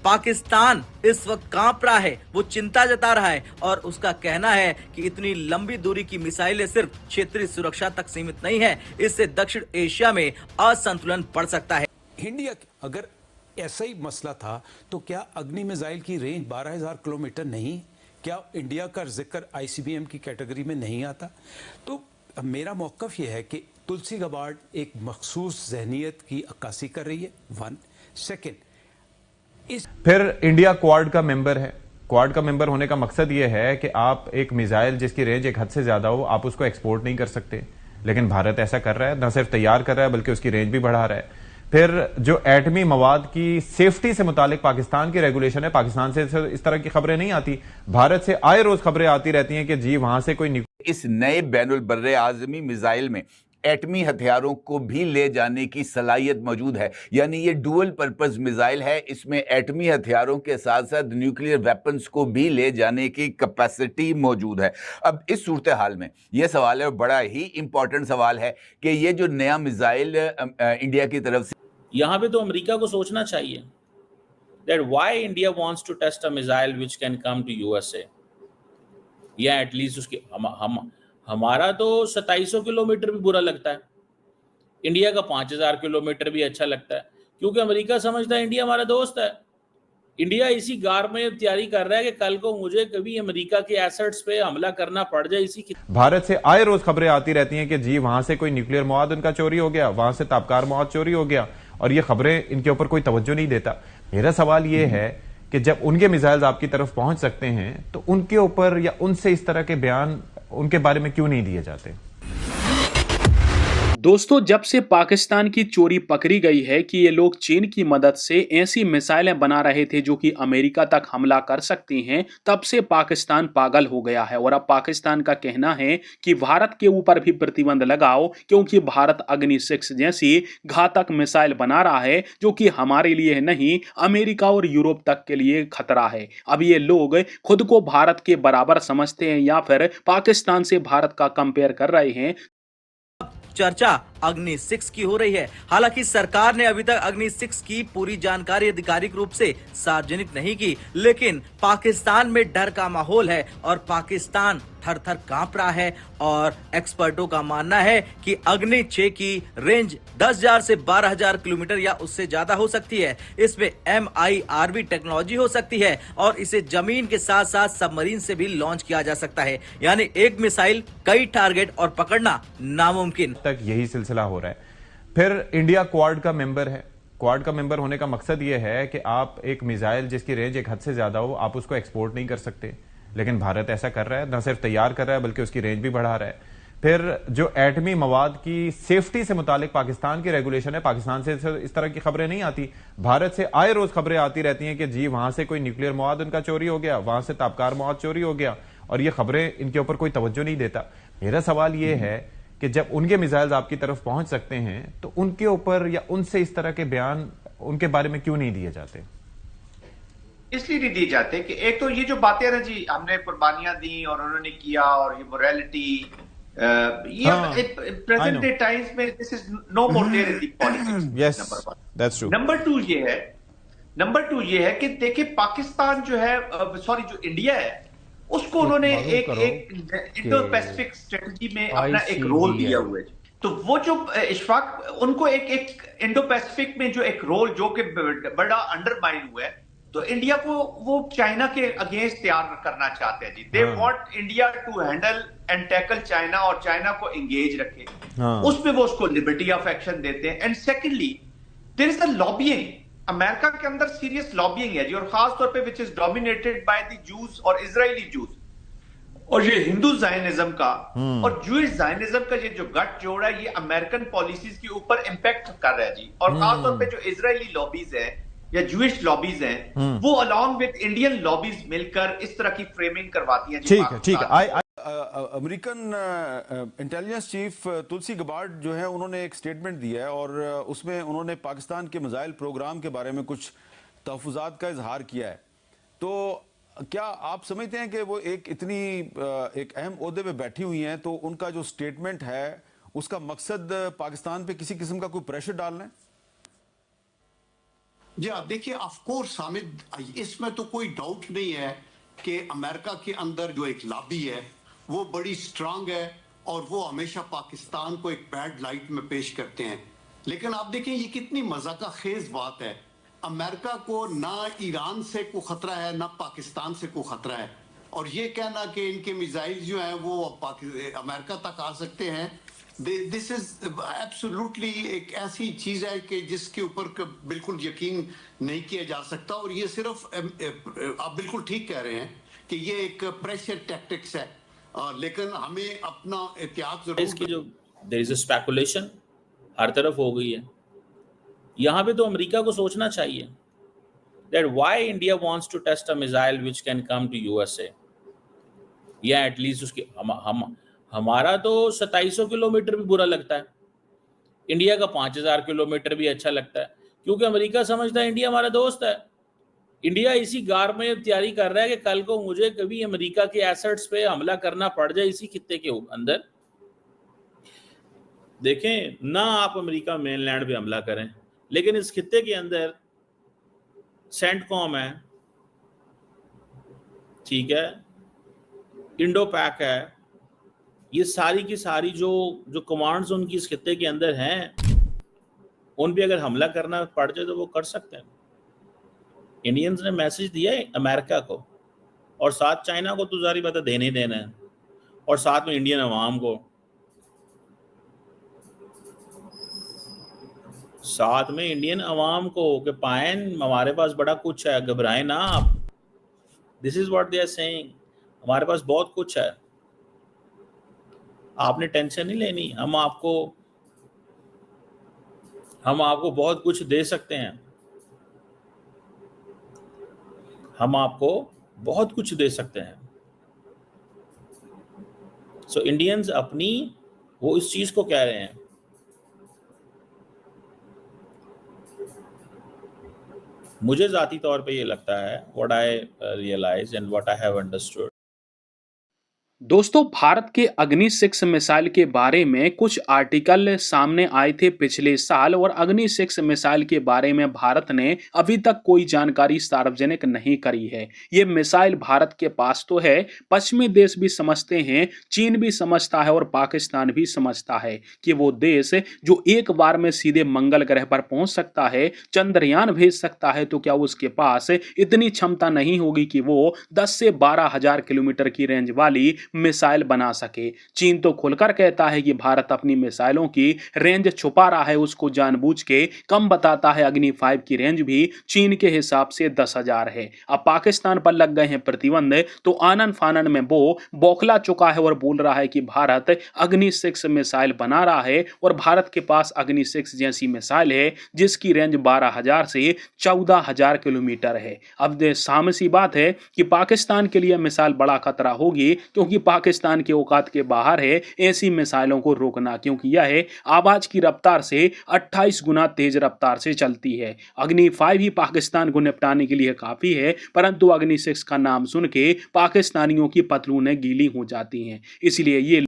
पाकिस्तान इस वक्त कांप रहा है, वो चिंता जता रहा है और उसका कहना है कि इतनी लंबी दूरी की मिसाइलें सिर्फ क्षेत्रीय सुरक्षा तक सीमित नहीं है, इससे दक्षिण एशिया में असंतुलन बढ़ सकता है। इंडिया अगर ऐसा ही मसला था तो क्या अग्नि मिसाइल की रेंज 12,000 किलोमीटर नहीं? क्या इंडिया का जिक्र आईसीबीएम की कैटेगरी में नहीं आता? तो मेरा मौक़िफ़ ये है कि तुलसी गबार्ड एक मखसूस जहनीत की अक्कासी कर रही है, वन। सेकेंड, फिर इंडिया क्वाड का मेंबर है। क्वाड का मेंबर होने का मकसद यह है कि आप एक मिसाइल जिसकी रेंज एक हद से ज्यादा हो, आप उसको एक्सपोर्ट नहीं कर सकते, लेकिन भारत ऐसा कर रहा है, न सिर्फ तैयार कर रहा है बल्कि उसकी रेंज भी बढ़ा रहा है। फिर जो एटमी मवाद की सेफ्टी से मुतालिक पाकिस्तान की रेगुलेशन है, पाकिस्तान से इस तरह की खबरें नहीं आती, भारत से आए रोज खबरें आती रहती हैं कि जी वहां से कोई। इस नए बैनुल बर्रे आजमी मिसाइल में एटमी हथियारों को भी ले जाने की सलाहियत मौजूद है, यानी ये डुअल पर्पस मिसाइल है। इसमें एटमी हथियारों के साथ साथ न्यूक्लियर वेपन्स को भी ले जाने की कैपेसिटी मौजूद है। अब इस सूरत हाल में यह सवाल है, बड़ा ही इंपॉर्टेंट सवाल है कि ये जो नया मिसाइल इंडिया की तरफ से, यहाँ पे तो अमेरिका को सोचना चाहिए that why India wants to test a missile which can come to USA, या एटलीस्ट उसके हमारा तो 2700 किलोमीटर भी बुरा लगता है, इंडिया का 5000 किलोमीटर भी अच्छा लगता है, क्योंकि अमेरिका समझता है इंडिया हमारा दोस्त है। इंडिया इसी गार में तैयारी कर रहा है कि कल को मुझे कभी अमेरिका के एसेट्स पे हमला करना पड़ जाए। इसी की भारत से आए रोज खबरें आती रहती हैं कि जी वहां से कोई न्यूक्लियर मवाद उनका चोरी हो गया, वहां से ताबकार मवाद चोरी हो गया, और ये खबरें इनके ऊपर कोई तवज्जो नहीं देता। मेरा सवाल ये है कि जब उनके मिसाइल्स आपकी तरफ पहुंच सकते हैं तो उनके ऊपर या उनसे इस तरह के बयान उनके बारे में क्यों नहीं दिए जाते? दोस्तों, जब से पाकिस्तान की चोरी पकड़ी गई है कि ये लोग चीन की मदद से ऐसी मिसाइलें बना रहे थे जो कि अमेरिका तक हमला कर सकती हैं, तब से पाकिस्तान पागल हो गया है। और अब पाकिस्तान का कहना है कि भारत के ऊपर भी प्रतिबंध लगाओ, क्योंकि भारत अग्नि 6 जैसी घातक मिसाइल बना रहा है जो कि हमारे लिए नहीं, अमेरिका और यूरोप तक के लिए खतरा है। अब ये लोग खुद को भारत के बराबर समझते हैं या फिर पाकिस्तान से भारत का कंपेयर कर रहे हैं। चर्चा अग्नि 6 की हो रही है। हालांकि सरकार ने अभी तक अग्नि 6 की पूरी जानकारी आधिकारिक रूप से सार्वजनिक नहीं की, लेकिन पाकिस्तान में डर का माहौल है और पाकिस्तान थर थर कांप रहा है। और एक्सपर्टों का मानना है कि अग्नि 6 की रेंज 10,000 से 12,000 किलोमीटर या उससे ज्यादा हो सकती है। इसमें MIRV टेक्नोलॉजी हो सकती है और इसे जमीन के साथ साथ सबमरीन से भी लॉन्च किया जा सकता है, यानी एक मिसाइल कई टारगेट और पकड़ना नामुमकिन। तक यही सिलसिला हो रहा है। फिर इंडिया क्वाड का मेंबर है। क्वाड का मेंबर होने का मकसद यह है कि आप एक मिसाइल जिसकी रेंज एक हद से ज्यादा हो, आप उसको एक्सपोर्ट नहीं कर सकते, लेकिन भारत ऐसा कर रहा है, न सिर्फ तैयार कर रहा है बल्कि उसकी रेंज भी बढ़ा रहा है। फिर जो एटमी मवाद की सेफ्टी से मुतालिक पाकिस्तान की रेगुलेशन है, पाकिस्तान से इस तरह की खबरें नहीं आती, भारत से आए रोज खबरें आती रहती हैं कि जी वहां से कोई न्यूक्लियर मवाद उनका चोरी हो गया, वहां से ताबकार मवाद चोरी हो गया, और ये खबरें इनके ऊपर कोई तवज्जो नहीं देता। मेरा सवाल ये है कि जब उनके मिसाइल्स आपकी तरफ पहुंच सकते हैं तो उनके ऊपर या उनसे इस तरह के बयान उनके बारे में क्यों नहीं दिए जाते? इसलिए नहीं दिए जाते कि एक तो ये जो बातें ना जी, हमने कुर्बानियां दी और उन्होंने किया और ये मोरालिटी, ये प्रेजेंट डे टाइम्स में this is no more there in the politics. Yes, that's true. Number two ये है कि देखिए पाकिस्तान जो है, सॉरी जो इंडिया है, उसको उन्होंने एक इंडो पैसिफिक स्ट्रेटजी में अपना एक रोल दिया हुआ है। तो वो जो इशफाक, उनको एक इंडो पैसिफिक में जो एक रोल जो कि बड़ा अंडरमाइन हुआ है, तो इंडिया को वो चाइना के अगेंस्ट तैयार करना चाहते हैं जी। They want India to handle and tackle China और चाइना को एंगेज रखे, उसमें वो उसको लिबर्टी ऑफ एक्शन देते हैं। And secondly there is the lobbying, America के अंदर सीरियस लॉबिंग है जी, और खास तौर पे which is dominated by the juice और इजरायली जूस, और ये हिंदू जायनिज्म का और जूइश जायनिज्म का ये जो गठजोड़ है, ये अमेरिकन पॉलिसीज के ऊपर इंपैक्ट कर रहा है जी। और खास तौर पे जो इजरायली लॉबीज है या जूइश लॉबीज हैं, वो अलॉन्ग विद इंडियन लॉबीज मिलकर इस तरह की फ्रेमिंग करवाती हैं। ठीक है। अमेरिकन इंटेलिजेंस चीफ तुलसी गबार्ड जो है, उन्होंने एक स्टेटमेंट दिया है और उसमें उन्होंने पाकिस्तान के मिसाइल प्रोग्राम के बारे में कुछ तहफ़्फ़ुज़ात का इजहार किया है। तो क्या आप समझते हैं कि वो एक इतनी एक अहम ओहदे पे बैठी हुई हैं, तो उनका जो स्टेटमेंट है उसका मकसद पाकिस्तान पे किसी किस्म का कोई प्रेशर डालना है? जी हाँ, देखिए ऑफ कोर्स हामिद, इसमें तो कोई डाउट नहीं है कि अमेरिका के अंदर जो एक लॉबी है वो बड़ी स्ट्रांग है और वो हमेशा पाकिस्तान को एक बैड लाइट में पेश करते हैं। लेकिन आप देखें ये कितनी मजाका खेज बात है, अमेरिका को ना ईरान से कोई खतरा है ना पाकिस्तान से कोई खतरा है, और ये कहना कि इनके मिसाइल जो हैं वो अमेरिका तक आ सकते हैं, दिस इज एब्सोल्युटली एक ऐसी चीज है कि जिसके ऊपर बिल्कुल यकीन नहीं किया जा सकता। और ये सिर्फ आप बिल्कुल ठीक कह रहे हैं कि ये एक प्रेशर टैक्टिक्स है, लेकिन हमें अपना एहतियात जरूर इसकी जो देयर इज अ स्पेकुलेशन हर तरफ हो गई है। यहाँ पे तो अमेरिका को सोचना चाहिए that why India wants to test a missile which can come to USA, या एटलीस्ट उसके हमारा तो 2700 किलोमीटर भी बुरा लगता है, इंडिया का 5000 किलोमीटर भी अच्छा लगता है, क्योंकि अमेरिका समझता है इंडिया हमारा दोस्त है। इंडिया इसी गार में तैयारी कर रहा है कि कल को मुझे कभी अमेरिका के एसेट्स पे हमला करना पड़ जाए इसी खित्ते के अंदर। देखें ना, आप अमेरिका मेनलैंड पे हमला करें, लेकिन इस खित्ते के अंदर सेंटकॉम है, ठीक है, इंडो पैक है, ये सारी की सारी जो कमांड्स उनकी इस खित्ते के अंदर हैं, उन पे अगर हमला करना पड़ जाए तो वो कर सकते हैं। इंडियंस ने मैसेज दिया है अमेरिका को, और साथ चाइना को तो जारी बात है देने ही देना है, और साथ में इंडियन अवाम को, साथ में इंडियन अवाम को कि पायन हमारे पास बड़ा कुछ है, घबराएं ना आप। This is what they are saying, हमारे पास बहुत कुछ है, आपने टेंशन नहीं लेनी, हम आपको बहुत कुछ दे सकते हैं, हम आपको बहुत कुछ दे सकते हैं। सो इंडियंस अपनी वो इस चीज को कह रहे हैं। मुझे जाती तौर पे ये लगता है, what I realize and what I have understood, दोस्तों, भारत के अग्नि 6 मिसाइल के बारे में कुछ आर्टिकल सामने आए थे पिछले साल, और अग्नि 6 मिसाइल के बारे में भारत ने अभी तक कोई जानकारी सार्वजनिक नहीं करी है। ये मिसाइल भारत के पास तो है, पश्चिमी देश भी समझते हैं, चीन भी समझता है और पाकिस्तान भी समझता है कि वो देश जो एक बार में सीधे मंगल ग्रह पर पहुंच सकता है, चंद्रयान भेज सकता है, तो क्या उसके पास इतनी क्षमता नहीं होगी कि वो 10 से 12 हजार किलोमीटर की रेंज वाली मिसाइल बना सके। चीन तो खुलकर कहता है कि भारत अपनी मिसाइलों की रेंज छुपा रहा है, उसको जानबूझ के कम बताता है। अग्नि 5 की रेंज भी चीन के हिसाब से 10,000 है। अब पाकिस्तान पर लग गए हैं प्रतिबंध, तो आनन फानन में वो बौखला चुका है और बोल रहा है कि भारत अग्नि 6 मिसाइल बना रहा है, और भारत के पास अग्नि 6 जैसी मिसाइल है जिसकी रेंज 12,000 से 14,000 किलोमीटर है। अब सामने सी बात है कि पाकिस्तान के लिए मिसाइल बड़ा खतरा होगी, क्योंकि पाकिस्तान के औकात के बाहर है ऐसी मिसाइलों को रोकना, क्योंकि यह आवाज की रफ्तार से 28 गुना तेज रफ्तार से चलती है। अग्नि 5 ही पाकिस्तान को निपटाने के लिए काफी है, परंतु अग्नि 6 का नाम सुन के पाकिस्तानियों की पतलूनें गीली हो जाती हैं। इसलिए ये